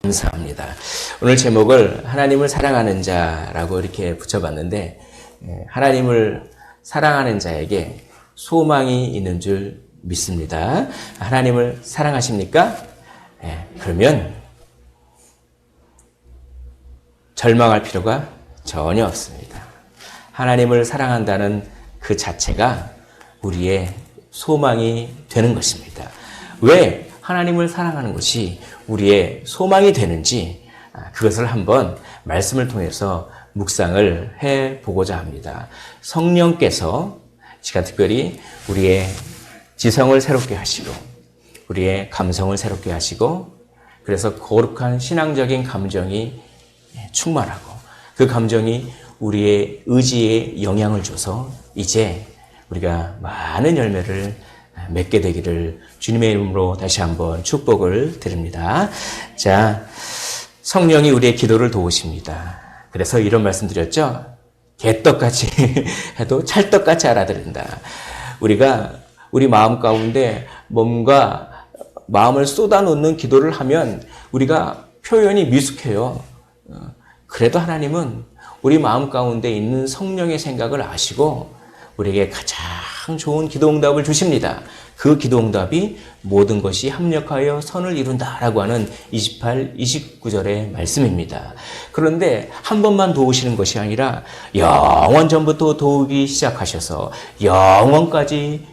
감사합니다. 오늘 제목을 하나님을 사랑하는 자라고 이렇게 붙여봤는데, 하나님을 사랑하는 자에게 소망이 있는 줄 믿습니다. 하나님을 사랑하십니까? 그러면 절망할 필요가 전혀 없습니다. 하나님을 사랑한다는 그 자체가 우리의 소망이 되는 것입니다. 왜 하나님을 사랑하는 것이 우리의 소망이 되는지 그것을 한번 말씀을 통해서 묵상을 해보고자 합니다. 성령께서 시간 특별히 우리의 지성을 새롭게 하시고 우리의 감성을 새롭게 하시고 그래서 거룩한 신앙적인 감정이 충만하고 그 감정이 우리의 의지에 영향을 줘서 이제 우리가 많은 열매를 맺게 되기를 주님의 이름으로 다시 한번 축복을 드립니다. 자, 성령이 우리의 기도를 도우십니다. 그래서 이런 말씀 드렸죠. 개떡같이 해도 찰떡같이 알아들은다. 우리가 우리 마음 가운데 뭔가 마음을 쏟아놓는 기도를 하면 우리가 표현이 미숙해요. 그래도 하나님은 우리 마음 가운데 있는 성령의 생각을 아시고 우리에게 가장 좋은 기도응답을 주십니다. 그 기도응답이 모든 것이 합력하여 선을 이룬다라고 하는 28, 29절의 말씀입니다. 그런데 한 번만 도우시는 것이 아니라 영원 전부터 도우기 시작하셔서 영원까지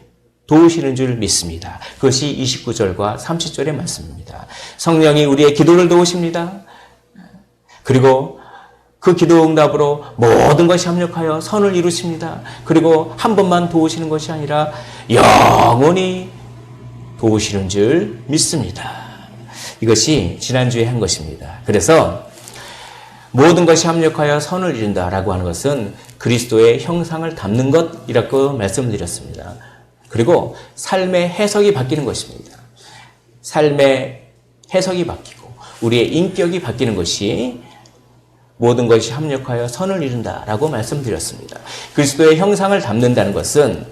도우시는 줄 믿습니다. 그것이 29절과 30절의 말씀입니다. 성령이 우리의 기도를 도우십니다. 그리고 그 기도 응답으로 모든 것이 합력하여 선을 이루십니다. 그리고 한 번만 도우시는 것이 아니라 영원히 도우시는 줄 믿습니다. 이것이 지난주에 한 것입니다. 그래서 모든 것이 합력하여 선을 이룬다라고 하는 것은 그리스도의 형상을 담는 것이라고 말씀드렸습니다. 그리고 삶의 해석이 바뀌는 것입니다. 삶의 해석이 바뀌고 우리의 인격이 바뀌는 것이 모든 것이 합력하여 선을 이룬다라고 말씀드렸습니다. 그리스도의 형상을 담는다는 것은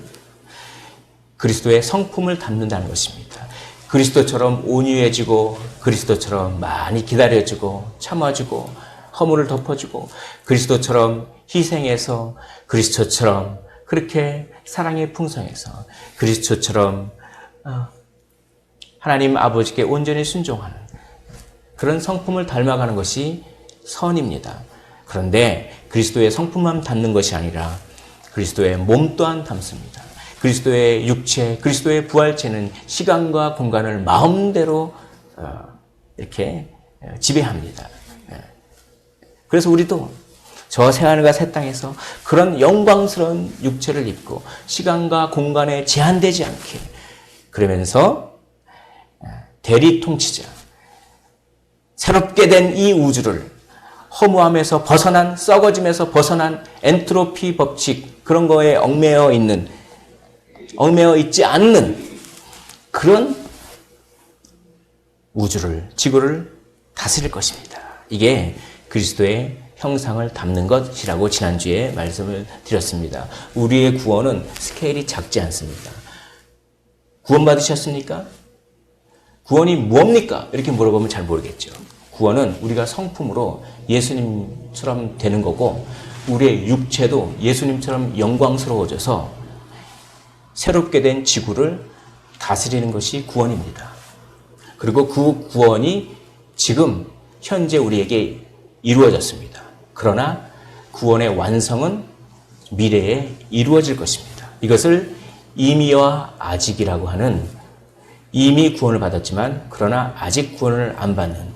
그리스도의 성품을 담는다는 것입니다. 그리스도처럼 온유해지고 그리스도처럼 많이 기다려주고 참아주고 허물을 덮어주고 그리스도처럼 희생해서 그리스도처럼 그렇게 사랑에 풍성해서 그리스도처럼 하나님 아버지께 온전히 순종하는 그런 성품을 닮아가는 것이 선입니다. 그런데 그리스도의 성품만 담는 것이 아니라 그리스도의 몸 또한 담습니다. 그리스도의 육체, 그리스도의 부활체는 시간과 공간을 마음대로 이렇게 지배합니다. 그래서 우리도 저 새하늘과 새 땅에서 그런 영광스러운 육체를 입고 시간과 공간에 제한되지 않게 그러면서 대리 통치자 새롭게 된 이 우주를 허무함에서 벗어난 썩어짐에서 벗어난 엔트로피 법칙 그런 거에 얽매여 있지 않는 그런 우주를 지구를 다스릴 것입니다. 이게 그리스도의 형상을 담는 것이라고 지난주에 말씀을 드렸습니다. 우리의 구원은 스케일이 작지 않습니다. 구원 받으셨습니까? 구원이 뭡니까? 이렇게 물어보면 잘 모르겠죠. 구원은 우리가 성품으로 예수님처럼 되는 거고 우리의 육체도 예수님처럼 영광스러워져서 새롭게 된 지구를 다스리는 것이 구원입니다. 그리고 그 구원이 지금 현재 우리에게 이루어졌습니다. 그러나 구원의 완성은 미래에 이루어질 것입니다. 이것을 이미와 아직이라고 하는 이미 구원을 받았지만 그러나 아직 구원을 안 받는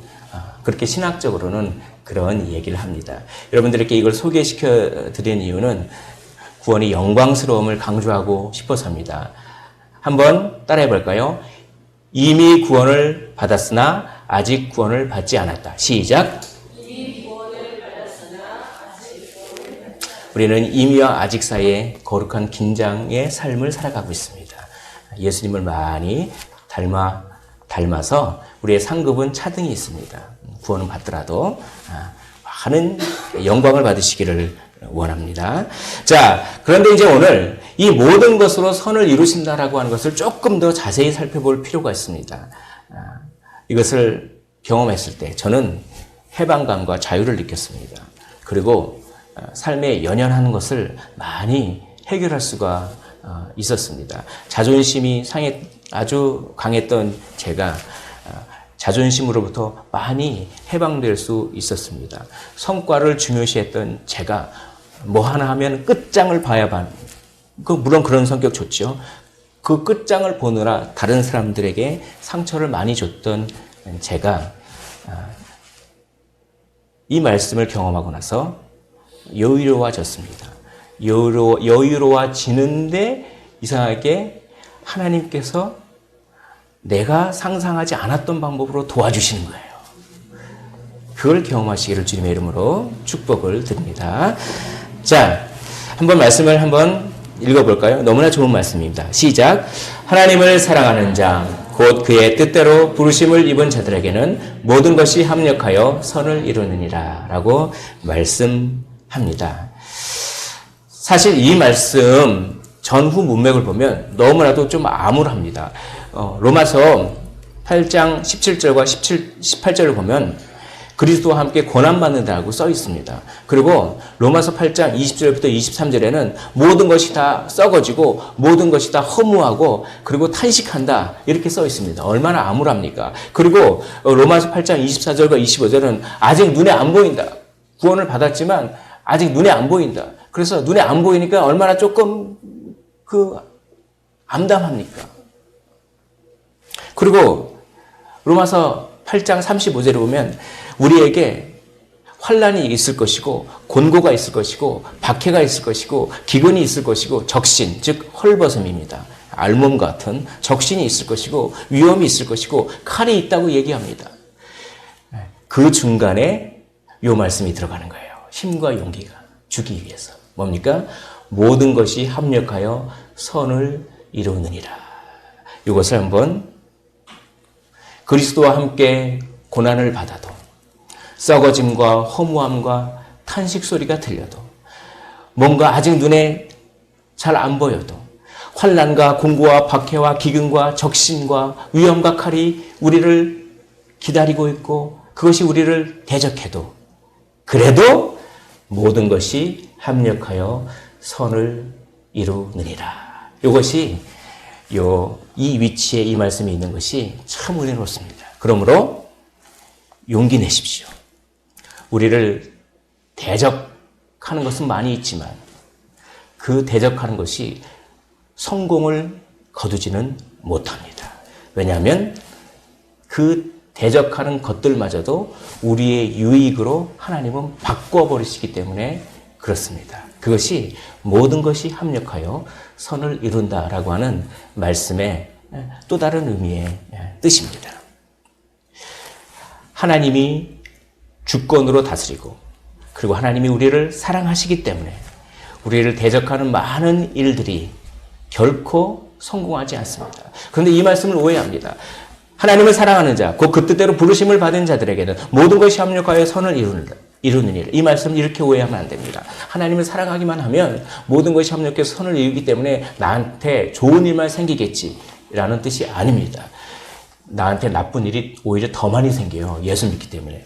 그렇게 신학적으로는 그런 얘기를 합니다. 여러분들에게 이걸 소개시켜 드린 이유는 구원의 영광스러움을 강조하고 싶어서입니다. 한번 따라해 볼까요? 이미 구원을 받았으나 아직 구원을 받지 않았다. 시작. 이미 구원을 받았으나 아직 구원을 받지 않았다. 우리는 이미와 아직 사이에 거룩한 긴장의 삶을 살아가고 있습니다. 예수님을 많이 닮아서 우리의 상급은 차등이 있습니다. 구원은 받더라도 많은 영광을 받으시기를 원합니다. 자, 그런데 이제 오늘 이 모든 것으로 선을 이루신다라고 하는 것을 조금 더 자세히 살펴볼 필요가 있습니다. 이것을 경험했을 때 저는 해방감과 자유를 느꼈습니다. 그리고 삶에 연연하는 것을 많이 해결할 수가 있었습니다. 자존심이 아주 강했던 제가 자존심으로부터 많이 해방될 수 있었습니다. 성과를 중요시했던 제가 뭐 하나 하면 끝장을 봐야 물론 그런 성격 좋죠. 그 끝장을 보느라 다른 사람들에게 상처를 많이 줬던 제가 이 말씀을 경험하고 나서 여유로워졌습니다. 여유로워지는데 이상하게 하나님께서 내가 상상하지 않았던 방법으로 도와주시는 거예요. 그걸 경험하시기를 주님의 이름으로 축복을 드립니다. 자, 말씀을 한번 읽어볼까요? 너무나 좋은 말씀입니다. 시작. 하나님을 사랑하는 자, 곧 그의 뜻대로 부르심을 입은 자들에게는 모든 것이 합력하여 선을 이루느니라 라고 말씀합니다. 사실 이 말씀 전후 문맥을 보면 너무나도 좀 암울합니다. 로마서 8장 17절과 18절을 보면 그리스도와 함께 고난받는다고 써 있습니다. 그리고 로마서 8장 20절부터 23절에는 모든 것이 다 썩어지고 모든 것이 다 허무하고 그리고 탄식한다 이렇게 써 있습니다. 얼마나 암울합니까? 그리고 로마서 8장 24절과 25절은 아직 눈에 안 보인다. 구원을 받았지만 아직 눈에 안 보인다. 그래서 눈에 안 보이니까 얼마나 조금 암담합니까? 그리고 로마서 8장 35절에 보면 우리에게 환난이 있을 것이고 곤고가 있을 것이고 박해가 있을 것이고 기근이 있을 것이고 적신, 즉 헐벗음입니다. 알몸 같은 적신이 있을 것이고 위험이 있을 것이고 칼이 있다고 얘기합니다. 그 중간에 이 말씀이 들어가는 거예요. 힘과 용기가 주기 위해서. 뭡니까? 모든 것이 합력하여 선을 이루느니라. 이것을 한번 그리스도와 함께 고난을 받아도 썩어짐과 허무함과 탄식 소리가 들려도 뭔가 아직 눈에 잘 안 보여도 환난과 공고와 박해와 기근과 적신과 위험과 칼이 우리를 기다리고 있고 그것이 우리를 대적해도 그래도 모든 것이 합력하여 선을 이루느니라. 이것이 이 위치에 이 말씀이 있는 것이 참 은혜롭습니다. 그러므로 용기 내십시오. 우리를 대적하는 것은 많이 있지만 그 대적하는 것이 성공을 거두지는 못합니다. 왜냐하면 그 대적하는 것들마저도 우리의 유익으로 하나님은 바꿔버리시기 때문에 그렇습니다. 그것이 모든 것이 합력하여 선을 이룬다라고 하는 말씀의 또 다른 의미의 뜻입니다. 하나님이 주권으로 다스리고 그리고 하나님이 우리를 사랑하시기 때문에 우리를 대적하는 많은 일들이 결코 성공하지 않습니다. 그런데 이 말씀을 오해합니다. 하나님을 사랑하는 자, 곧 그 뜻대로 부르심을 받은 자들에게는 모든 것이 합력하여 선을 이루는 일. 이 말씀을 이렇게 오해하면 안 됩니다. 하나님을 사랑하기만 하면 모든 것이 합력해서 선을 이루기 때문에 나한테 좋은 일만 생기겠지라는 뜻이 아닙니다. 나한테 나쁜 일이 오히려 더 많이 생겨요. 예수 믿기 때문에.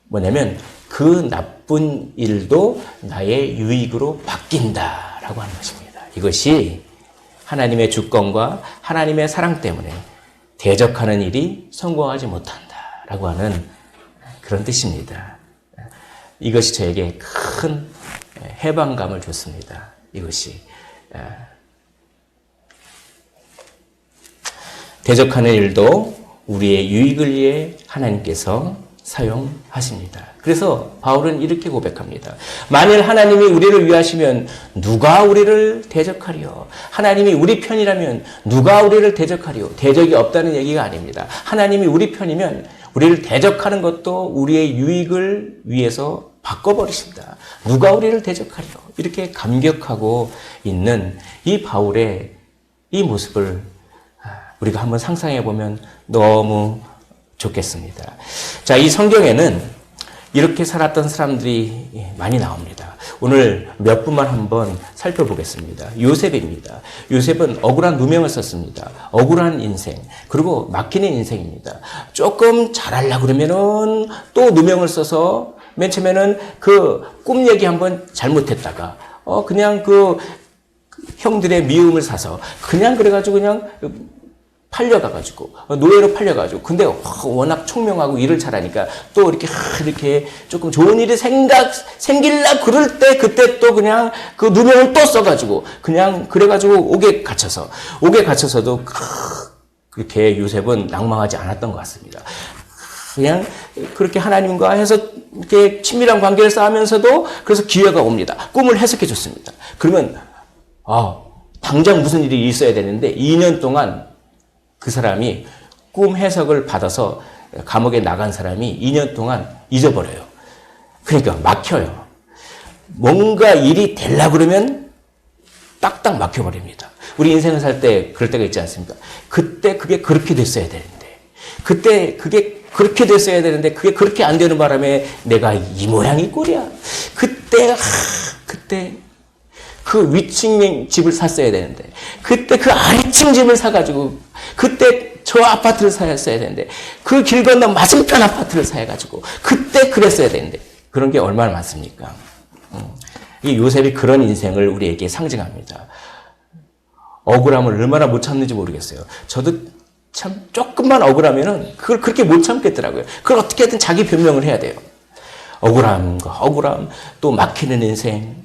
뭐냐면 그 나쁜 일도 나의 유익으로 바뀐다라고 하는 것입니다. 이것이 하나님의 주권과 하나님의 사랑 때문에 대적하는 일이 성공하지 못한다라고 하는 그런 뜻입니다. 이것이 저에게 큰 해방감을 줬습니다. 이것이 대적하는 일도 우리의 유익을 위해 하나님께서 사용하십니다. 그래서 바울은 이렇게 고백합니다. 만일 하나님이 우리를 위하시면 누가 우리를 대적하리요? 하나님이 우리 편이라면 누가 우리를 대적하리요? 대적이 없다는 얘기가 아닙니다. 하나님이 우리 편이면 우리를 대적하는 것도 우리의 유익을 위해서 바꿔버리신다. 누가 우리를 대적하리요? 이렇게 감격하고 있는 이 바울의 이 모습을 우리가 한번 상상해 보면 너무 좋겠습니다. 자, 이 성경에는 이렇게 살았던 사람들이 많이 나옵니다. 오늘 몇 분만 한번 살펴보겠습니다. 요셉입니다. 요셉은 억울한 누명을 썼습니다. 억울한 인생, 그리고 막히는 인생입니다. 조금 잘하려고 그러면은 또 누명을 써서 맨 처음에는 그 꿈 얘기 한번 잘못했다가 그냥 그 형들의 미움을 사서 그냥 그래가지고 그냥 팔려가가지고 노예로 팔려가지고 근데 워낙 총명하고 일을 잘하니까 또 이렇게 조금 좋은 일이 생길라 그럴 때 그때 또 그냥 그 누명을 또 써가지고 그냥 그래가지고 옥에 갇혀서도 그렇게 요셉은 낭망하지 않았던 것 같습니다. 그냥 그렇게 하나님과 해서 이렇게 친밀한 관계를 쌓으면서도 그래서 기회가 옵니다. 꿈을 해석해 줬습니다. 그러면 당장 무슨 일이 있어야 되는데 2년 동안 그 사람이 꿈 해석을 받아서 감옥에 나간 사람이 2년 동안 잊어버려요. 그러니까 막혀요. 뭔가 일이 되려고 그러면 딱딱 막혀버립니다. 우리 인생을 살 때 그럴 때가 있지 않습니까? 그때 그게 그렇게 됐어야 되는데 그때 그게 그렇게 됐어야 되는데 그게 그렇게 안 되는 바람에 내가 이 모양이 꼴이야. 그때 그 위층 집을 샀어야 되는데 그때 그 아래층 집을 사가지고 그때 저 아파트를 사였어야 되는데 그 길 건너 맞은편 아파트를 사가지고 그때 그랬어야 되는데 그런 게 얼마나 많습니까? 이 요셉이 그런 인생을 우리에게 상징합니다. 억울함을 얼마나 못 참는지 모르겠어요. 저도 참 조금만 억울하면은 그걸 그렇게 못 참겠더라고요. 그걸 어떻게든 자기 변명을 해야 돼요. 억울함, 또 막히는 인생.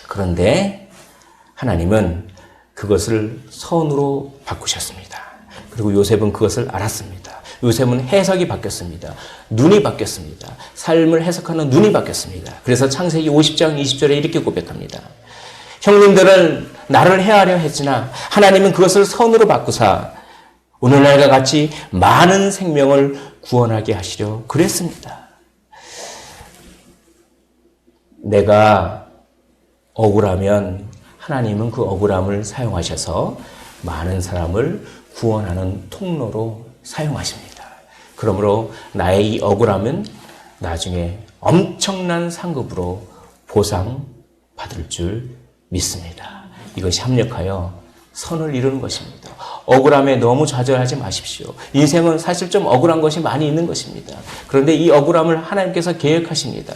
그런데 하나님은 그것을 선으로 바꾸셨습니다. 그리고 요셉은 그것을 알았습니다. 요셉은 해석이 바뀌었습니다. 눈이 바뀌었습니다. 삶을 해석하는 눈이 바뀌었습니다. 그래서 창세기 50장 20절에 이렇게 고백합니다. 형님들은 나를 해하려 했으나 하나님은 그것을 선으로 바꾸사 오늘날과 같이 많은 생명을 구원하게 하시려 그랬습니다. 내가 억울하면 하나님은 그 억울함을 사용하셔서 많은 사람을 구원하는 통로로 사용하십니다. 그러므로 나의 이 억울함은 나중에 엄청난 상급으로 보상받을 줄 믿습니다. 이것이 합력하여 선을 이루는 것입니다. 억울함에 너무 좌절하지 마십시오. 인생은 사실 좀 억울한 것이 많이 있는 것입니다. 그런데 이 억울함을 하나님께서 계획하십니다.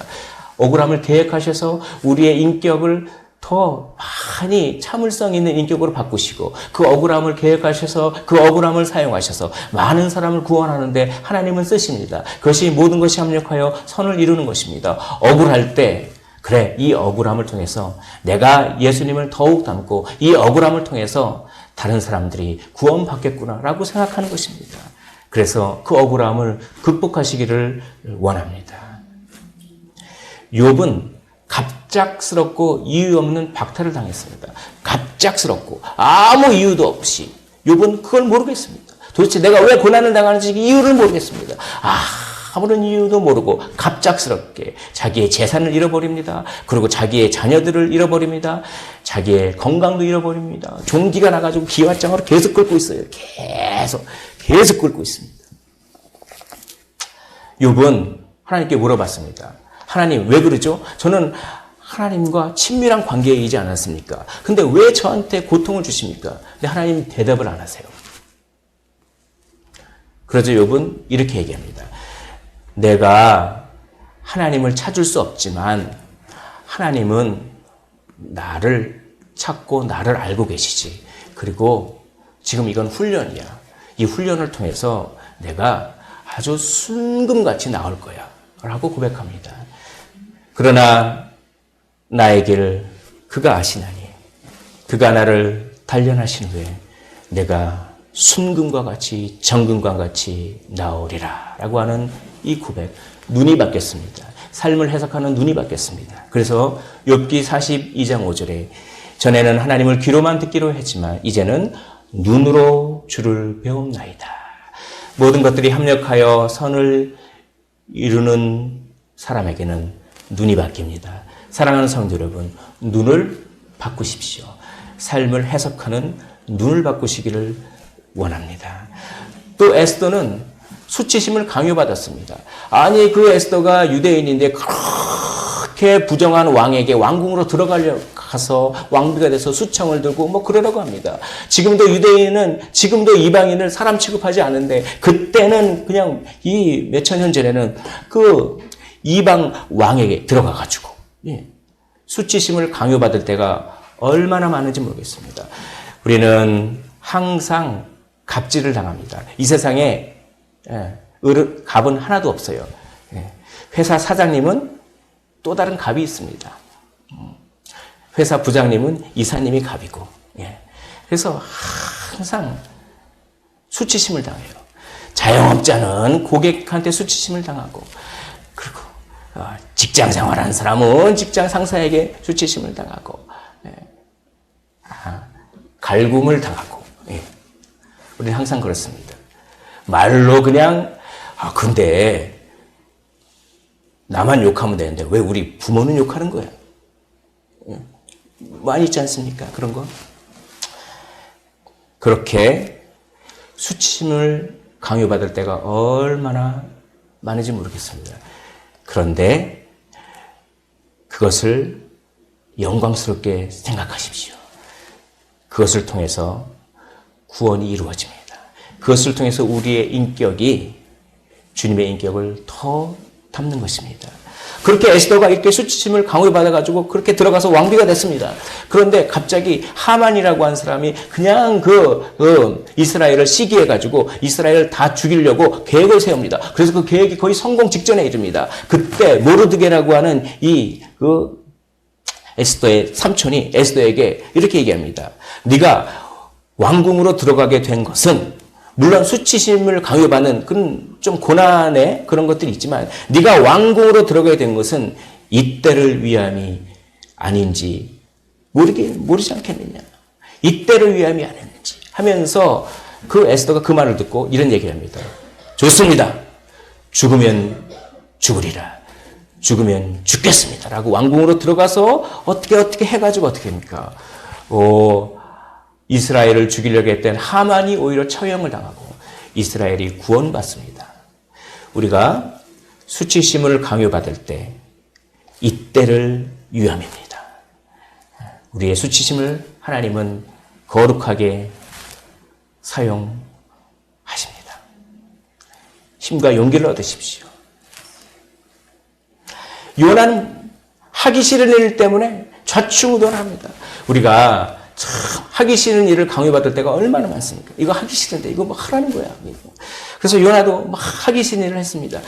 억울함을 계획하셔서 우리의 인격을 더 많이 참을성 있는 인격으로 바꾸시고 그 억울함을 계획하셔서 그 억울함을 사용하셔서 많은 사람을 구원하는데 하나님은 쓰십니다. 그것이 모든 것이 합력하여 선을 이루는 것입니다. 억울할 때 그래, 이 억울함을 통해서 내가 예수님을 더욱 닮고 이 억울함을 통해서 다른 사람들이 구원받겠구나라고 생각하는 것입니다. 그래서 그 억울함을 극복하시기를 원합니다. 욥은 갑작스럽고 이유 없는 박탈을 당했습니다. 갑작스럽고 아무 이유도 없이 욥은 그걸 모르겠습니다. 도대체 내가 왜 고난을 당하는지 이유를 모르겠습니다. 아무런 이유도 모르고 갑작스럽게 자기의 재산을 잃어버립니다. 그리고 자기의 자녀들을 잃어버립니다. 자기의 건강도 잃어버립니다. 종기가 나가지고 기왓장으로 계속 끓고 있어요. 계속 끓고 있습니다. 욥은 하나님께 물어봤습니다. 하나님 왜 그러죠? 저는 하나님과 친밀한 관계에 있지 않았습니까? 근데 왜 저한테 고통을 주십니까? 근데 하나님 대답을 안 하세요. 그래서 욥은 이렇게 얘기합니다. 내가 하나님을 찾을 수 없지만 하나님은 나를 찾고 나를 알고 계시지. 그리고 지금 이건 훈련이야. 이 훈련을 통해서 내가 아주 순금같이 나올 거야. 라고 고백합니다. 그러나 나의 길을 그가 아시나니 그가 나를 단련하신 후에 내가 순금과 같이 정금과 같이 나오리라 라고 하는 이 고백, 눈이 바뀌었습니다. 삶을 해석하는 눈이 바뀌었습니다. 그래서 욥기 42장 5절에 전에는 하나님을 귀로만 듣기로 했지만 이제는 눈으로 주를 배움나이다. 모든 것들이 합력하여 선을 이루는 사람에게는 눈이 바뀝니다. 사랑하는 성도 여러분, 눈을 바꾸십시오. 삶을 해석하는 눈을 바꾸시기를 원합니다. 또 에스더는 수치심을 강요받았습니다. 아니 그 에스더가 유대인인데 박해 부정한 왕에게 왕궁으로 들어가서 왕비가 돼서 수청을 들고 뭐 그러라고 합니다. 지금도 유대인은 지금도 이방인을 사람 취급하지 않는데 그때는 그냥 이 몇천 년 전에는 그 이방 왕에게 들어가가지고 수치심을 강요받을 때가 얼마나 많은지 모르겠습니다. 우리는 항상 갑질을 당합니다. 이 세상에 갑은 하나도 없어요. 회사 사장님은 또 다른 갑이 있습니다. 회사 부장님은 이사님이 갑이고, 그래서 항상 수치심을 당해요. 자영업자는 고객한테 수치심을 당하고, 그리고 직장 생활하는 사람은 직장 상사에게 수치심을 당하고, 갈굼을 당하고, 우리는 항상 그렇습니다. 말로 그냥, 근데 나만 욕하면 되는데 왜 우리 부모는 욕하는 거야? 많이 있지 않습니까? 그런 거. 그렇게 수치심을 강요받을 때가 얼마나 많은지 모르겠습니다. 그런데 그것을 영광스럽게 생각하십시오. 그것을 통해서 구원이 이루어집니다. 그것을 통해서 우리의 인격이 주님의 인격을 더 담는 것입니다. 그렇게 에스더가 이렇게 수치심을 강요받아가지고 그렇게 들어가서 왕비가 됐습니다. 그런데 갑자기 하만이라고 한 사람이 그냥 이스라엘을 시기해가지고 이스라엘을 다 죽이려고 계획을 세웁니다. 그래서 그 계획이 거의 성공 직전에 이릅니다. 그때 모르드게라고 하는 에스더의 삼촌이 에스더에게 이렇게 얘기합니다. 네가 왕궁으로 들어가게 된 것은 물론 수치심을 강요받는 그런 좀 고난의 그런 것들이 있지만 네가 왕궁으로 들어가게 된 것은 이때를 위함이 아닌지 모르지 않겠느냐. 이때를 위함이 아닌지 하면서 그 에스더가 그 말을 듣고 이런 얘기를 합니다. 좋습니다. 죽으면 죽으리라. 죽으면 죽겠습니다. 라고 왕궁으로 들어가서 어떻게 해가지고 어떻게 합니까? 이스라엘을 죽이려고 했던 하만이 오히려 처형을 당하고 이스라엘이 구원받습니다. 우리가 수치심을 강요받을 때 이때를 위함입니다. 우리의 수치심을 하나님은 거룩하게 사용하십니다. 힘과 용기를 얻으십시오. 요나는 하기 싫은 일 때문에 좌충우돌합니다. 우리가 참 하기 싫은 일을 강요받을 때가 얼마나 많습니까? 이거 하기 싫은데 이거 뭐 하라는 거야. 그래서 요나도 막 하기 싫은 일을 했습니다.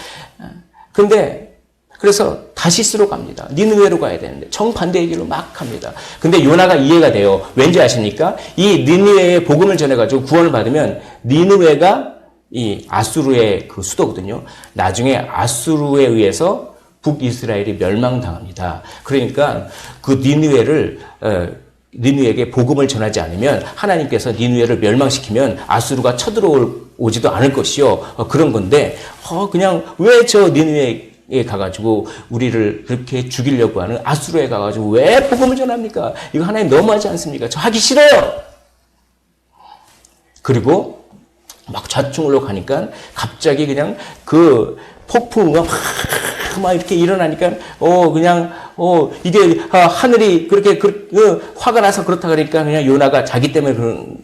근데 그래서 다시스로 갑니다. 니느웨로 가야 되는데 정반대의 길로 막 갑니다. 근데 요나가 이해가 돼요. 왠지 아십니까? 이 니느웨에 복음을 전해가지고 구원을 받으면 니느웨가 이 아수르의 그 수도거든요. 나중에 아수르에 의해서 북이스라엘이 멸망당합니다. 그러니까 그 니느웨에게 복음을 전하지 않으면 하나님께서 니느웨를 멸망시키면 아수르가 쳐들어오지도 않을 것이요. 그런 건데 그냥 왜 저 니느웨에 가가지고 우리를 그렇게 죽이려고 하는 아수르에 가가지고 왜 복음을 전합니까? 이거 하나님 너무하지 않습니까? 저 하기 싫어요. 그리고 막 좌충으로 가니까 갑자기 그냥 그 폭풍우가 막 이렇게 일어나니까 이게 하늘이 그렇게 화가 나서 그렇다 그러니까 그냥 요나가 자기 때문에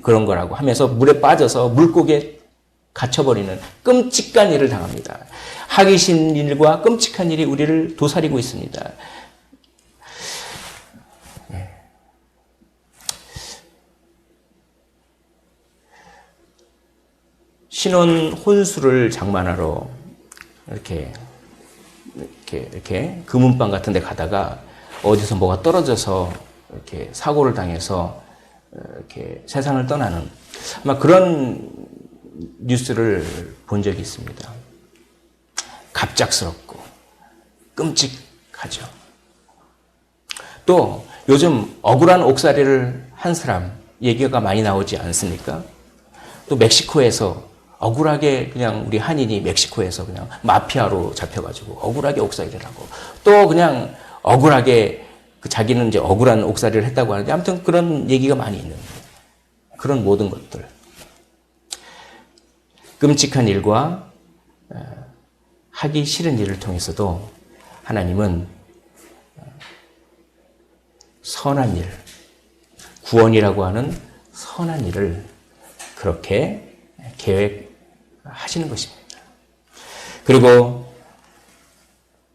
그런 거라고 하면서 물에 빠져서 물고기에 갇혀버리는 끔찍한 일을 당합니다. 하기 싫은 일과 끔찍한 일이 우리를 도사리고 있습니다. 신혼 혼수를 장만하러 이렇게 금은방 같은 데 가다가 어디서 뭐가 떨어져서 이렇게 사고를 당해서 이렇게 세상을 떠나는 아마 그런 뉴스를 본 적이 있습니다. 갑작스럽고 끔찍하죠. 또 요즘 억울한 옥살이를 한 사람 얘기가 많이 나오지 않습니까? 또 멕시코에서 억울하게 그냥 우리 한인이 멕시코에서 그냥 마피아로 잡혀가지고 억울하게 옥살이를 하고 또 그냥 억울하게 자기는 이제 억울한 옥살이를 했다고 하는데 아무튼 그런 얘기가 많이 있는 그런 모든 것들. 끔찍한 일과 하기 싫은 일을 통해서도 하나님은 선한 일, 구원이라고 하는 선한 일을 그렇게 계획하시는 것입니다. 그리고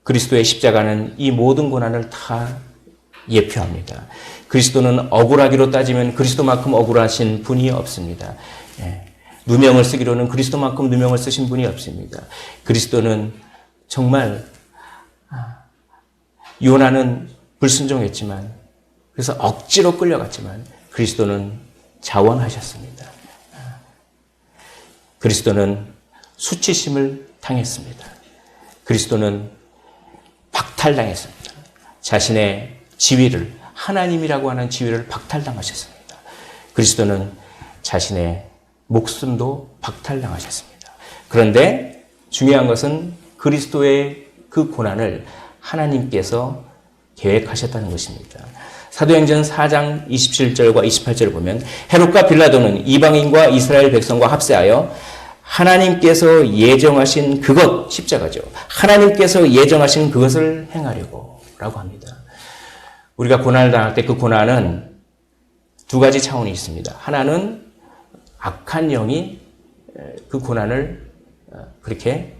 그리스도의 십자가는 이 모든 고난을 다 예표합니다. 그리스도는 억울하기로 따지면 그리스도만큼 억울하신 분이 없습니다. 누명을 쓰기로는 그리스도만큼 누명을 쓰신 분이 없습니다. 그리스도는 정말 요나는 불순종했지만 그래서 억지로 끌려갔지만 그리스도는 자원하셨습니다. 그리스도는 수치심을 당했습니다. 그리스도는 박탈당했습니다. 자신의 지위를 하나님이라고 하는 지위를 박탈당하셨습니다. 그리스도는 자신의 목숨도 박탈당하셨습니다. 그런데 중요한 것은 그리스도의 그 고난을 하나님께서 계획하셨다는 것입니다. 사도행전 4장 27절과 28절을 보면 헤롯과 빌라도는 이방인과 이스라엘 백성과 합세하여 하나님께서 예정하신 그것, 십자가죠. 하나님께서 예정하신 그것을 행하려고 라고 합니다. 우리가 고난을 당할 때 그 고난은 두 가지 차원이 있습니다. 하나는 악한 영이 그 고난을 그렇게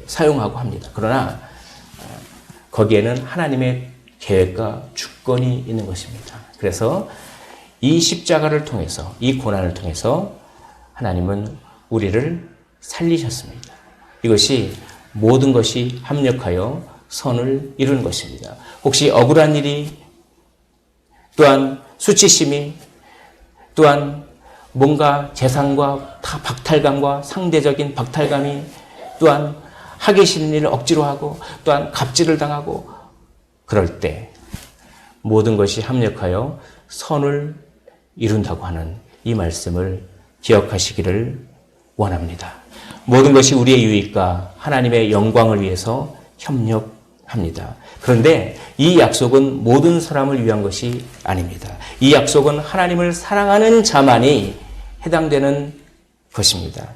사용하고 합니다. 그러나 거기에는 하나님의 계획과 주권이 있는 것입니다. 그래서 이 십자가를 통해서, 이 고난을 통해서 하나님은 우리를 살리셨습니다. 이것이 모든 것이 합력하여 선을 이루는 것입니다. 혹시 억울한 일이, 또한 수치심이, 또한 뭔가 재산과 다 박탈감과 상대적인 박탈감이, 또한 하기 싫은 일을 억지로 하고, 또한 갑질을 당하고, 그럴 때 모든 것이 합력하여 선을 이룬다고 하는 이 말씀을 기억하시기를 원합니다. 모든 것이 우리의 유익과 하나님의 영광을 위해서 협력합니다. 그런데 이 약속은 모든 사람을 위한 것이 아닙니다. 이 약속은 하나님을 사랑하는 자만이 해당되는 것입니다.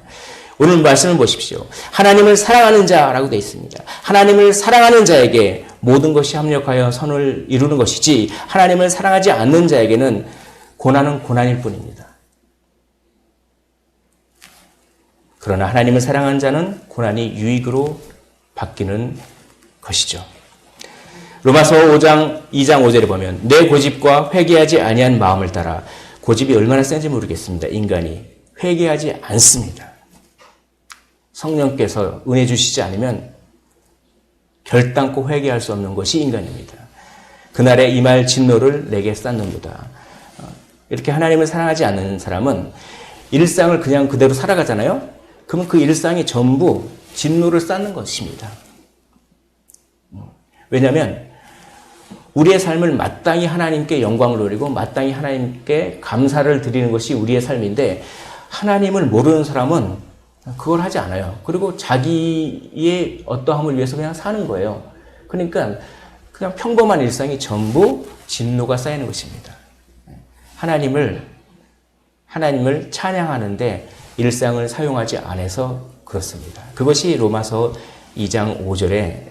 오늘 말씀을 보십시오. 하나님을 사랑하는 자라고 되어 있습니다. 하나님을 사랑하는 자에게 모든 것이 합력하여 선을 이루는 것이지 하나님을 사랑하지 않는 자에게는 고난은 고난일 뿐입니다. 그러나 하나님을 사랑하는 자는 고난이 유익으로 바뀌는 것이죠. 로마서 5장 2장 5절에 보면 내 고집과 회개하지 아니한 마음을 따라, 고집이 얼마나 센지 모르겠습니다. 인간이 회개하지 않습니다. 성령께서 은혜 주시지 않으면 결단코 회개할 수 없는 것이 인간입니다. 그날에 임할 진노를 내게 쌓는도다. 이렇게 하나님을 사랑하지 않는 사람은 일상을 그냥 그대로 살아가잖아요. 그러면 그 일상이 전부 진노를 쌓는 것입니다. 왜냐하면 우리의 삶을 마땅히 하나님께 영광을 돌리고 마땅히 하나님께 감사를 드리는 것이 우리의 삶인데, 하나님을 모르는 사람은 그걸 하지 않아요. 그리고 자기의 어떠함을 위해서 그냥 사는 거예요. 그러니까 그냥 평범한 일상이 전부 진노가 쌓이는 것입니다. 하나님을 찬양하는데 일상을 사용하지 않아서 그렇습니다. 그것이 로마서 2장 5절의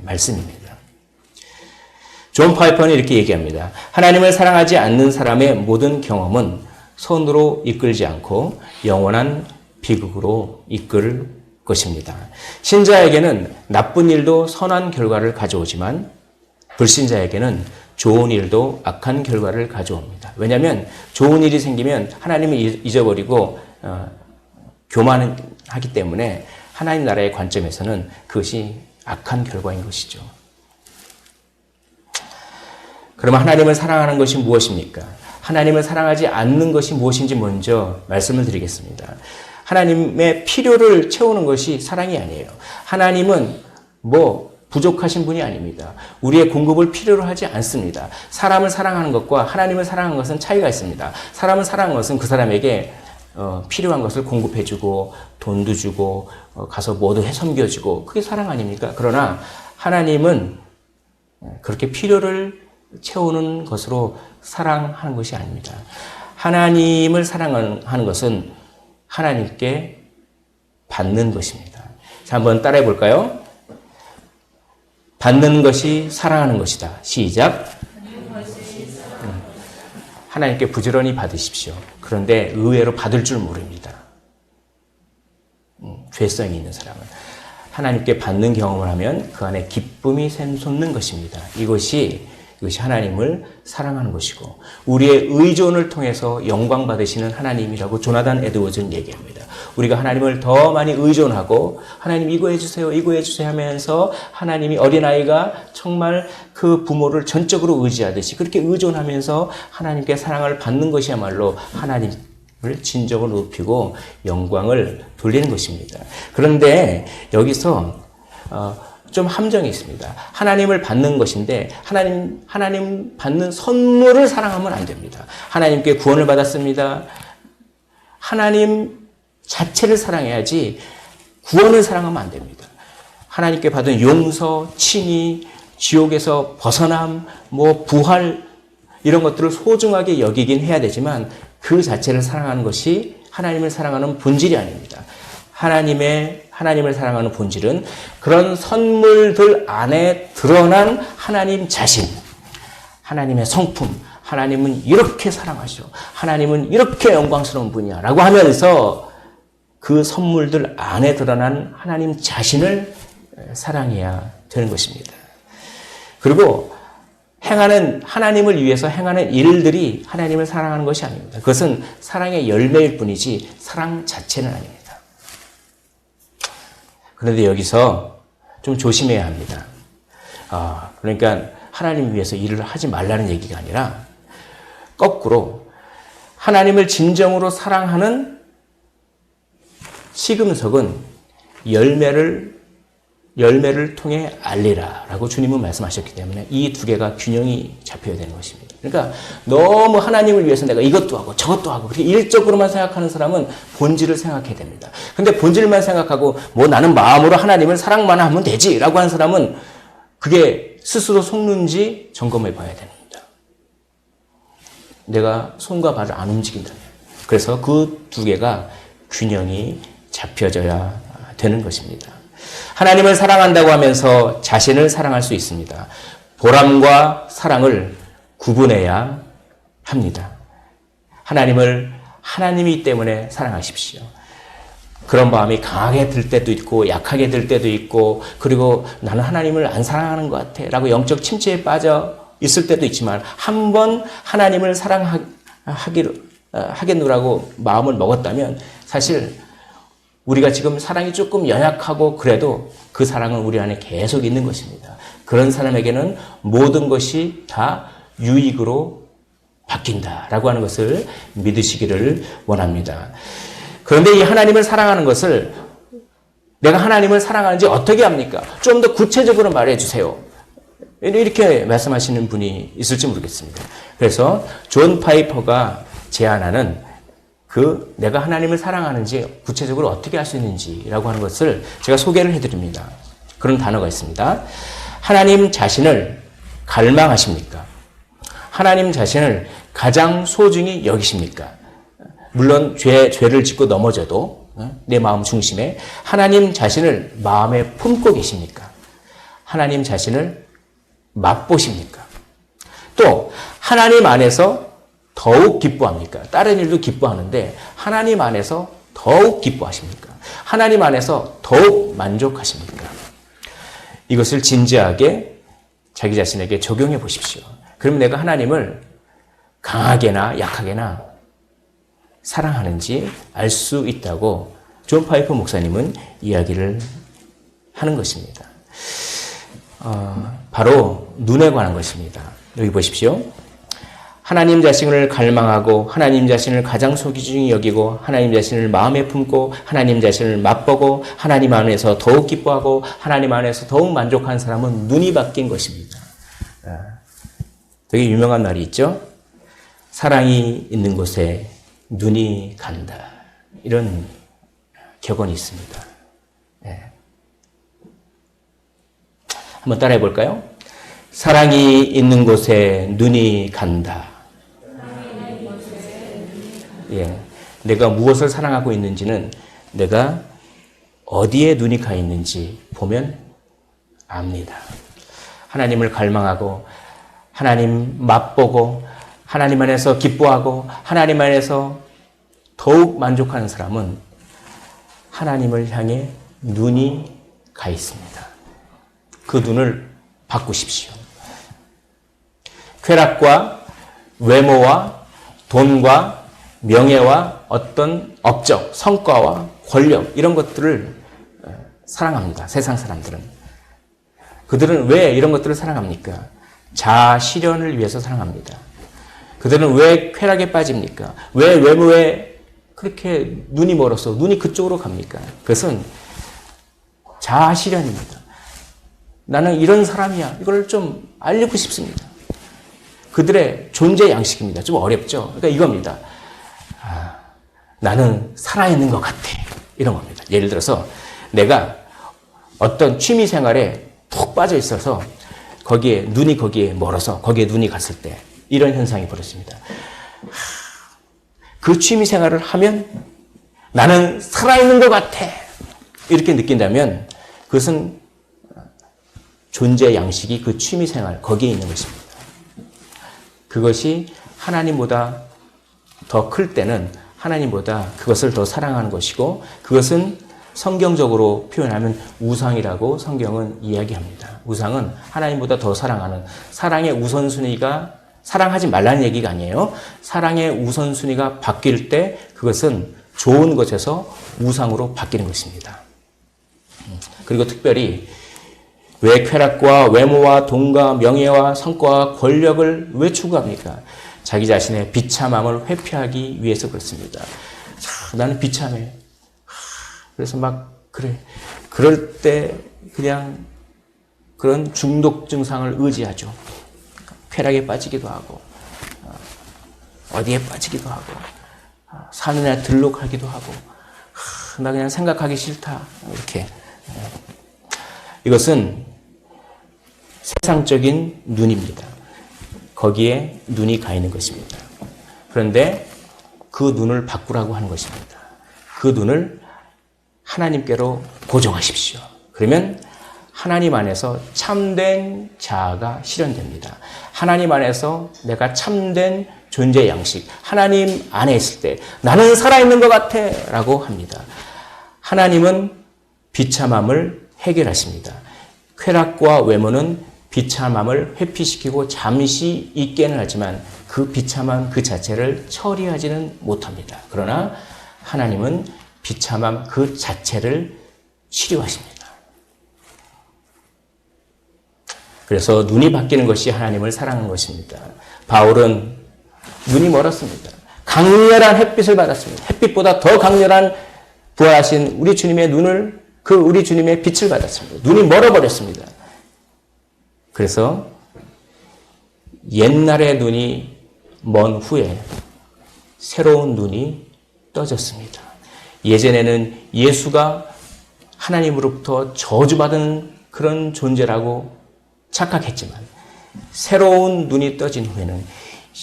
말씀입니다. 존 파이퍼는 이렇게 얘기합니다. 하나님을 사랑하지 않는 사람의 모든 경험은 선으로 이끌지 않고 영원한 비극으로 이끌 것입니다. 신자에게는 나쁜 일도 선한 결과를 가져오지만 불신자에게는 좋은 일도 악한 결과를 가져옵니다. 왜냐하면 좋은 일이 생기면 하나님을 잊어버리고 교만하기 때문에 하나님 나라의 관점에서는 그것이 악한 결과인 것이죠. 그러면 하나님을 사랑하는 것이 무엇입니까? 하나님을 사랑하지 않는 것이 무엇인지 먼저 말씀을 드리겠습니다. 하나님의 필요를 채우는 것이 사랑이 아니에요. 하나님은 부족하신 분이 아닙니다. 우리의 공급을 필요로 하지 않습니다. 사람을 사랑하는 것과 하나님을 사랑하는 것은 차이가 있습니다. 사람을 사랑하는 것은 그 사람에게 필요한 것을 공급해주고 돈도 주고 가서 뭐도 섬겨주고, 그게 사랑 아닙니까? 그러나 하나님은 그렇게 필요를 채우는 것으로 사랑하는 것이 아닙니다. 하나님을 사랑하는 것은 하나님께 받는 것입니다. 자, 한번 따라해 볼까요? 받는 것이 사랑하는 것이다. 시작. 하나님께 부지런히 받으십시오. 그런데 의외로 받을 줄 모릅니다. 죄성이 있는 사람은 하나님께 받는 경험을 하면 그 안에 기쁨이 샘솟는 것입니다. 이것이 하나님을 사랑하는 것이고 우리의 의존을 통해서 영광 받으시는 하나님이라고 조나단 에드워즈는 얘기합니다. 우리가 하나님을 더 많이 의존하고 하나님 이거 해주세요, 이거 해주세요 하면서 하나님이 어린아이가 정말 그 부모를 전적으로 의지하듯이 그렇게 의존하면서 하나님께 사랑을 받는 것이야말로 하나님을 진정으로 높이고 영광을 돌리는 것입니다. 그런데 여기서 좀 함정이 있습니다. 하나님을 받는 것인데 하나님 받는 선물을 사랑하면 안 됩니다. 하나님께 구원을 받았습니다. 하나님 자체를 사랑해야지 구원을 사랑하면 안 됩니다. 하나님께 받은 용서, 칭의, 지옥에서 벗어남, 부활 이런 것들을 소중하게 여기긴 해야 되지만 그 자체를 사랑하는 것이 하나님을 사랑하는 본질이 아닙니다. 하나님을 사랑하는 본질은 그런 선물들 안에 드러난 하나님 자신, 하나님의 성품, 하나님은 이렇게 사랑하셔, 하나님은 이렇게 영광스러운 분이야 라고 하면서 그 선물들 안에 드러난 하나님 자신을 사랑해야 되는 것입니다. 그리고 하나님을 위해서 행하는 일들이 하나님을 사랑하는 것이 아닙니다. 그것은 사랑의 열매일 뿐이지 사랑 자체는 아닙니다. 그런데 여기서 좀 조심해야 합니다. 그러니까 하나님을 위해서 일을 하지 말라는 얘기가 아니라 거꾸로 하나님을 진정으로 사랑하는 시금석은 열매를 통해 알리라라고 주님은 말씀하셨기 때문에 이 두 개가 균형이 잡혀야 되는 것입니다. 그러니까 너무 하나님을 위해서 내가 이것도 하고 저것도 하고 그렇게 일적으로만 생각하는 사람은 본질을 생각해야 됩니다. 근데 본질만 생각하고 나는 마음으로 하나님을 사랑만 하면 되지라고 하는 사람은 그게 스스로 속는지 점검해 봐야 됩니다. 내가 손과 발을 안 움직인다면. 그래서 그 두 개가 균형이 잡혀져야 되는 것입니다. 하나님을 사랑한다고 하면서 자신을 사랑할 수 있습니다. 보람과 사랑을 구분해야 합니다. 하나님을 하나님이기 때문에 사랑하십시오. 그런 마음이 강하게 들 때도 있고 약하게 들 때도 있고 그리고 나는 하나님을 안 사랑하는 것 같아 라고 영적 침체에 빠져 있을 때도 있지만 한번 하나님을 사랑하겠노라고 마음을 먹었다면 사실 우리가 지금 사랑이 조금 연약하고 그래도 그 사랑은 우리 안에 계속 있는 것입니다. 그런 사람에게는 모든 것이 다 유익으로 바뀐다라고 하는 것을 믿으시기를 원합니다. 그런데 이 하나님을 사랑하는 것을 내가 하나님을 사랑하는지 어떻게 합니까? 좀 더 구체적으로 말해 주세요. 이렇게 말씀하시는 분이 있을지 모르겠습니다. 그래서 존 파이퍼가 제안하는 내가 하나님을 사랑하는지 구체적으로 어떻게 할 수 있는지라고 하는 것을 제가 소개를 해드립니다. 그런 단어가 있습니다. 하나님 자신을 갈망하십니까? 하나님 자신을 가장 소중히 여기십니까? 물론 죄를 짓고 넘어져도 내 마음 중심에 하나님 자신을 마음에 품고 계십니까? 하나님 자신을 맛보십니까? 또 하나님 안에서 더욱 기뻐합니까? 다른 일도 기뻐하는데 하나님 안에서 더욱 기뻐하십니까? 하나님 안에서 더욱 만족하십니까? 이것을 진지하게 자기 자신에게 적용해 보십시오. 그럼 내가 하나님을 강하게나 약하게나 사랑하는지 알 수 있다고 존 파이퍼 목사님은 이야기를 하는 것입니다. 바로 눈에 관한 것입니다. 여기 보십시오. 하나님 자신을 갈망하고 하나님 자신을 가장 소중히 여기고 하나님 자신을 마음에 품고 하나님 자신을 맛보고 하나님 안에서 더욱 기뻐하고 하나님 안에서 더욱 만족한 사람은 눈이 바뀐 것입니다. 되게 유명한 말이 있죠. 사랑이 있는 곳에 눈이 간다. 이런 격언이 있습니다. 한번 따라해 볼까요? 사랑이 있는 곳에 눈이 간다. 내가 무엇을 사랑하고 있는지는 내가 어디에 눈이 가 있는지 보면 압니다. 하나님을 갈망하고 하나님 맛보고 하나님 안에서 기뻐하고 하나님 안에서 더욱 만족하는 사람은 하나님을 향해 눈이 가 있습니다. 그 눈을 바꾸십시오. 쾌락과 외모와 돈과 명예와 어떤 업적, 성과와 권력 이런 것들을 사랑합니다. 세상 사람들은. 그들은 왜 이런 것들을 사랑합니까? 자아 실현을 위해서 사랑합니다. 그들은 왜 쾌락에 빠집니까? 왜 외모에 그렇게 눈이 멀어서 눈이 그쪽으로 갑니까? 그것은 자아 실현입니다. 나는 이런 사람이야. 이걸 좀 알리고 싶습니다. 그들의 존재 양식입니다. 좀 어렵죠? 그러니까 이겁니다. 나는 살아있는 것 같아. 이런 겁니다. 예를 들어서 내가 어떤 취미 생활에 푹 빠져 있어서 눈이 거기에 멀어서 거기에 눈이 갔을 때 이런 현상이 벌어집니다. 그 취미 생활을 하면 나는 살아있는 것 같아. 이렇게 느낀다면 그것은 존재 양식이 그 취미 생활 거기에 있는 것입니다. 그것이 하나님보다 더 클 때는 하나님보다 그것을 더 사랑하는 것이고 그것은 성경적으로 표현하면 우상이라고 성경은 이야기합니다. 우상은 하나님보다 더 사랑하는 사랑의 우선순위가 사랑하지 말라는 얘기가 아니에요. 사랑의 우선순위가 바뀔 때 그것은 좋은 것에서 우상으로 바뀌는 것입니다. 그리고 특별히 왜 쾌락과 외모와 돈과 명예와 성과와 권력을 왜 추구합니까? 자기 자신의 비참함을 회피하기 위해서 그렇습니다. 나는 비참해. 그래서 막 그래. 그럴 때 그냥 그런 중독 증상을 의지하죠. 쾌락에 빠지기도 하고 어디에 빠지기도 하고 사는 애 들록하기도 하고 나 그냥 생각하기 싫다. 이렇게. 이것은 세상적인 눈입니다. 거기에 눈이 가 있는 것입니다. 그런데 그 눈을 바꾸라고 하는 것입니다. 그 눈을 하나님께로 고정하십시오. 그러면 하나님 안에서 참된 자아가 실현됩니다. 하나님 안에서 내가 참된 존재 양식, 하나님 안에 있을 때 나는 살아있는 것 같아 라고 합니다. 하나님은 비참함을 해결하십니다. 쾌락과 외모는 비참함을 회피시키고 잠시 있게는 하지만 그 비참함 그 자체를 처리하지는 못합니다. 그러나 하나님은 비참함 그 자체를 치료하십니다. 그래서 눈이 바뀌는 것이 하나님을 사랑하는 것입니다. 바울은 눈이 멀었습니다. 강렬한 햇빛을 받았습니다. 햇빛보다 더 강렬한 부활하신 우리 주님의 눈을 우리 주님의 빛을 받았습니다. 눈이 멀어버렸습니다. 그래서 옛날의 눈이 먼 후에 새로운 눈이 떠졌습니다. 예전에는 예수가 하나님으로부터 저주받은 그런 존재라고 착각했지만 새로운 눈이 떠진 후에는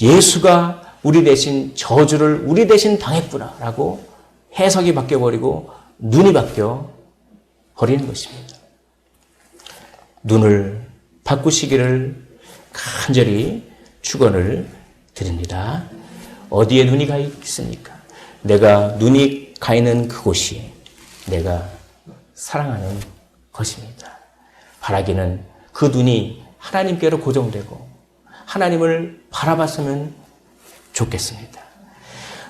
예수가 우리 대신 저주를 우리 대신 당했구나라고 해석이 바뀌어버리고 눈이 바뀌어 버리는 것입니다. 눈을 바꾸시기를 간절히 축원을 드립니다. 어디에 눈이 가 있습니까? 내가 눈이 가 있는 그곳이 내가 사랑하는 것입니다. 바라기는 그 눈이 하나님께로 고정되고 하나님을 바라봤으면 좋겠습니다.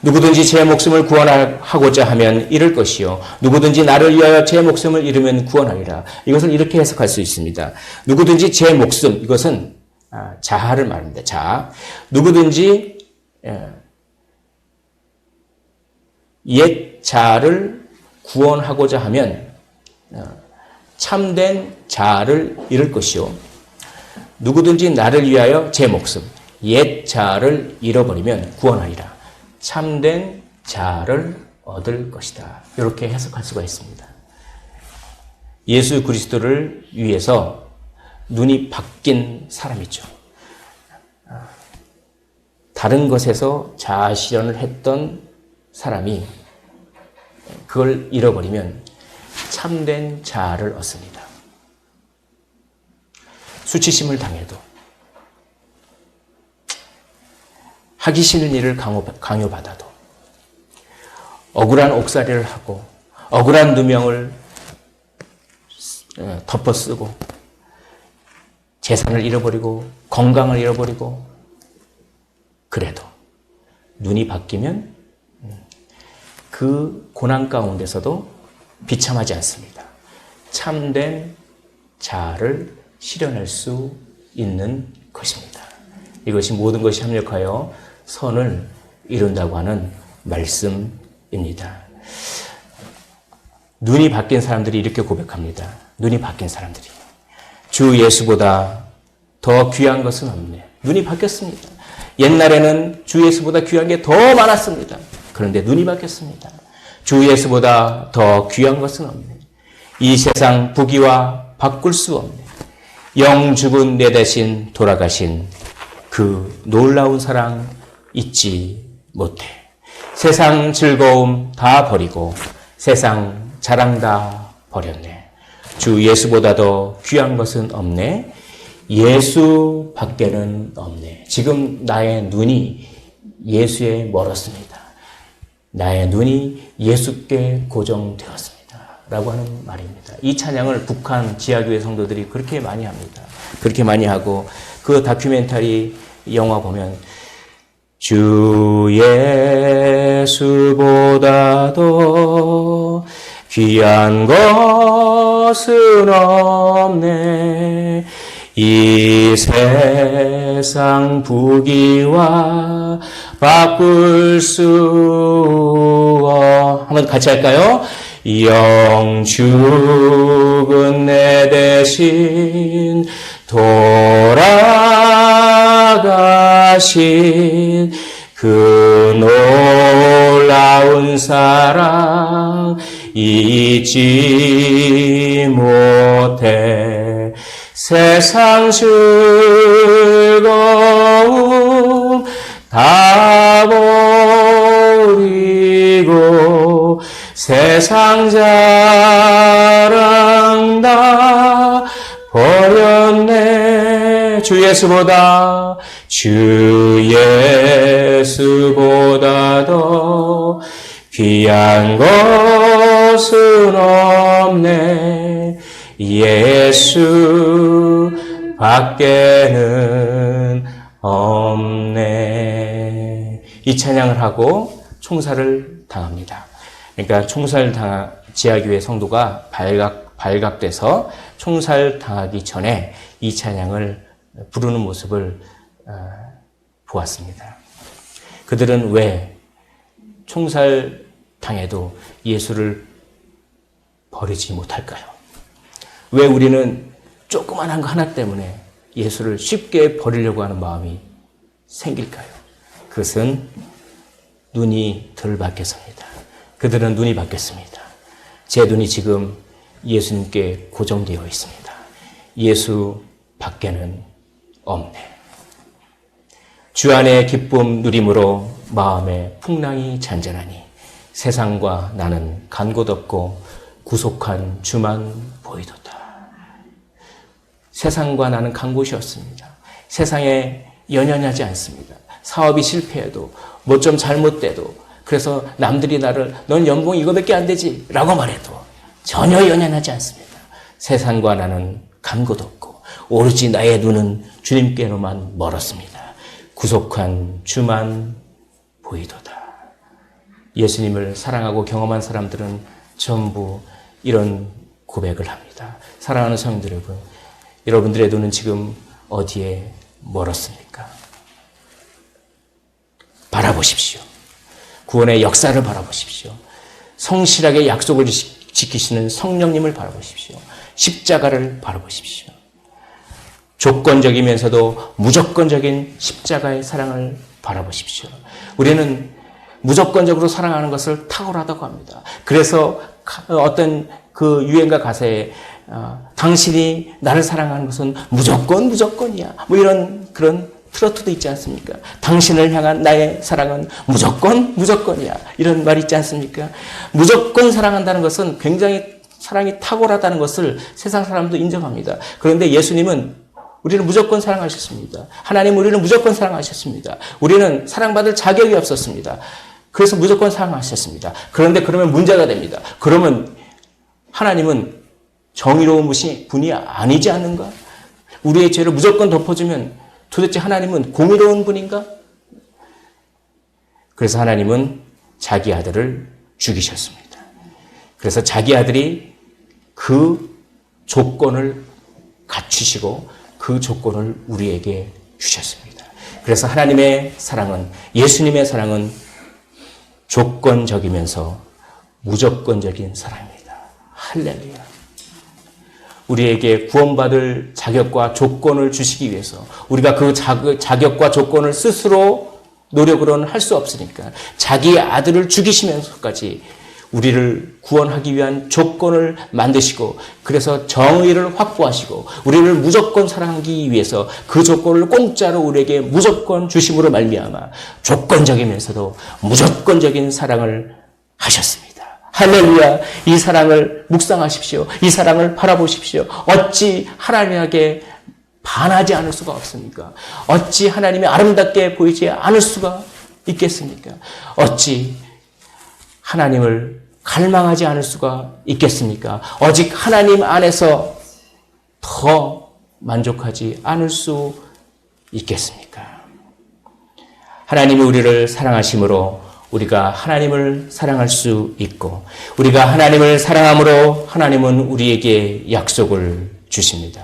누구든지 제 목숨을 구원하고자 하면 잃을 것이요 누구든지 나를 위하여 제 목숨을 잃으면 구원하리라. 이것을 이렇게 해석할 수 있습니다. 누구든지 제 목숨, 이것은 자아를 말합니다. 자아. 누구든지 옛 자아를 구원하고자 하면 참된 자아를 잃을 것이요 누구든지 나를 위하여 제 목숨, 옛 자아를 잃어버리면 구원하리라. 참된 자아를 얻을 것이다. 이렇게 해석할 수가 있습니다. 예수 그리스도를 위해서 눈이 바뀐 사람이죠. 다른 것에서 자아 실현을 했던 사람이 그걸 잃어버리면 참된 자아를 얻습니다. 수치심을 당해도 하기 싫은 일을 강요받아도, 억울한 옥살이를 하고 억울한 누명을 덮어쓰고 재산을 잃어버리고 건강을 잃어버리고, 그래도 눈이 바뀌면 그 고난 가운데서도 비참하지 않습니다. 참된 자아를 실현할 수 있는 것입니다. 이것이 모든 것이 협력하여 선을 이룬다고 하는 말씀입니다. 눈이 바뀐 사람들이 이렇게 고백합니다. 눈이 바뀐 사람들이. 주 예수보다 더 귀한 것은 없네. 눈이 바뀌었습니다. 옛날에는 주 예수보다 귀한 게 더 많았습니다. 그런데 눈이 바뀌었습니다. 주 예수보다 더 귀한 것은 없네. 이 세상 부귀와 바꿀 수 없네. 영 죽은 내 대신 돌아가신 그 놀라운 사랑 잊지 못해. 세상 즐거움 다 버리고 세상 자랑 다 버렸네. 주 예수보다 더 귀한 것은 없네. 예수 밖에는 없네. 지금 나의 눈이 예수에 멀었습니다. 나의 눈이 예수께 고정되었습니다. 라고 하는 말입니다. 이 찬양을 북한 지하교회 성도들이 그렇게 많이 합니다. 그렇게 많이 하고, 그 다큐멘터리 영화 보면 주 예수보다도 귀한 것은 없네. 이 세상 부귀와 바꿀 수 한번 같이 할까요? 영 죽은 내 대신 돌아가신 그 놀라운 사랑 잊지 못해. 세상 즐거움 다 버리고 세상 자랑 다 버렸네. 주 예수보다 더 귀한 것은 없네. 예수 밖에는 없네. 이 찬양을 하고 총살을 당합니다. 그러니까 지하교회 성도가 발각돼서 총살 당하기 전에 이 찬양을 부르는 모습을 보았습니다. 그들은 왜 총살 당해도 예수를 버리지 못할까요? 왜 우리는 조그만한 거 하나 때문에 예수를 쉽게 버리려고 하는 마음이 생길까요? 그것은 눈이 덜 바뀌었습니다. 그들은 눈이 바뀌었습니다. 제 눈이 지금 예수님께 고정되어 있습니다. 예수 밖에는 없네. 주 안의 기쁨 누림으로 마음의 풍랑이 잔잔하니 세상과 나는 간 곳 없고 구속한 주만 보이도다. 세상과 나는 간 곳이 없습니다. 세상에 연연하지 않습니다. 사업이 실패해도 뭐 좀 잘못돼도, 그래서 남들이 나를 넌 연봉 이거밖에 안 되지 라고 말해도 전혀 연연하지 않습니다. 세상과 나는 간 곳 없고 오로지 나의 눈은 주님께로만 멀었습니다. 구속한 주만 보이도다. 예수님을 사랑하고 경험한 사람들은 전부 이런 고백을 합니다. 사랑하는 성도들 여러분, 여러분들의 눈은 지금 어디에 멀었습니까? 바라보십시오. 구원의 역사를 바라보십시오. 성실하게 약속을 지키시는 성령님을 바라보십시오. 십자가를 바라보십시오. 조건적이면서도 무조건적인 십자가의 사랑을 바라보십시오. 우리는 무조건적으로 사랑하는 것을 탁월하다고 합니다. 그래서 어떤 그 유행가 가사에 당신이 나를 사랑하는 것은 무조건이야. 뭐 이런 그런 트로트도 있지 않습니까? 당신을 향한 나의 사랑은 무조건이야. 이런 말이 있지 않습니까? 무조건 사랑한다는 것은 굉장히 사랑이 탁월하다는 것을 세상 사람도 인정합니다. 그런데 예수님은 우리는 무조건 사랑하셨습니다. 하나님 우리는 무조건 사랑하셨습니다. 우리는 사랑받을 자격이 없었습니다. 그래서 무조건 사랑하셨습니다. 그런데 그러면 문제가 됩니다. 그러면 하나님은 정의로운 분이 아니지 않는가? 우리의 죄를 무조건 덮어주면 도대체 하나님은 공의로운 분인가? 그래서 하나님은 자기 아들을 죽이셨습니다. 그래서 자기 아들이 그 조건을 갖추시고 그 조건을 우리에게 주셨습니다. 그래서 하나님의 사랑은, 예수님의 사랑은 조건적이면서 무조건적인 사랑입니다. 할렐루야. 우리에게 구원받을 자격과 조건을 주시기 위해서 우리가 그 자격과 조건을 스스로 노력으로는 할 수 없으니까 자기의 아들을 죽이시면서까지 우리를 구원하기 위한 조건을 만드시고 그래서 정의를 확보하시고 우리를 무조건 사랑하기 위해서 그 조건을 공짜로 우리에게 무조건 주심으로 말미암아 조건적이면서도 무조건적인 사랑을 하셨습니다. 할렐루야. 이 사랑을 묵상하십시오. 이 사랑을 바라보십시오. 어찌 하나님에게 반하지 않을 수가 없습니까? 어찌 하나님이 아름답게 보이지 않을 수가 있겠습니까? 어찌 하나님을 갈망하지 않을 수가 있겠습니까? 오직 하나님 안에서 더 만족하지 않을 수 있겠습니까? 하나님이 우리를 사랑하심으로 우리가 하나님을 사랑할 수 있고 우리가 하나님을 사랑함으로 하나님은 우리에게 약속을 주십니다.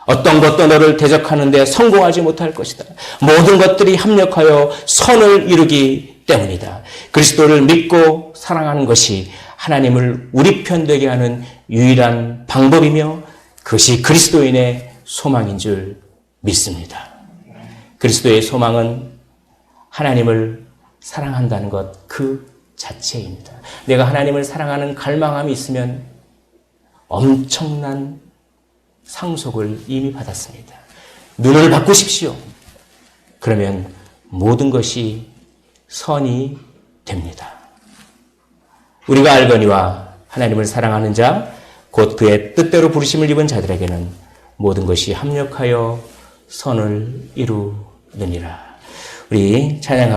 어떤 것도 너를 대적하는 데 성공하지 못할 것이다. 모든 것들이 합력하여 선을 이루기 때문이다. 그리스도를 믿고 사랑하는 것이 하나님을 우리 편 되게 하는 유일한 방법이며 그것이 그리스도인의 소망인 줄 믿습니다. 그리스도의 소망은 하나님을 사랑한다는 것 그 자체입니다. 내가 하나님을 사랑하는 갈망함이 있으면 엄청난 상속을 이미 받았습니다. 눈을 바꾸십시오. 그러면 모든 것이 선이 됩니다. 우리가 알거니와 하나님을 사랑하는 자, 곧 그의 뜻대로 부르심을 입은 자들에게는 모든 것이 합력하여 선을 이루느니라. 우리 찬양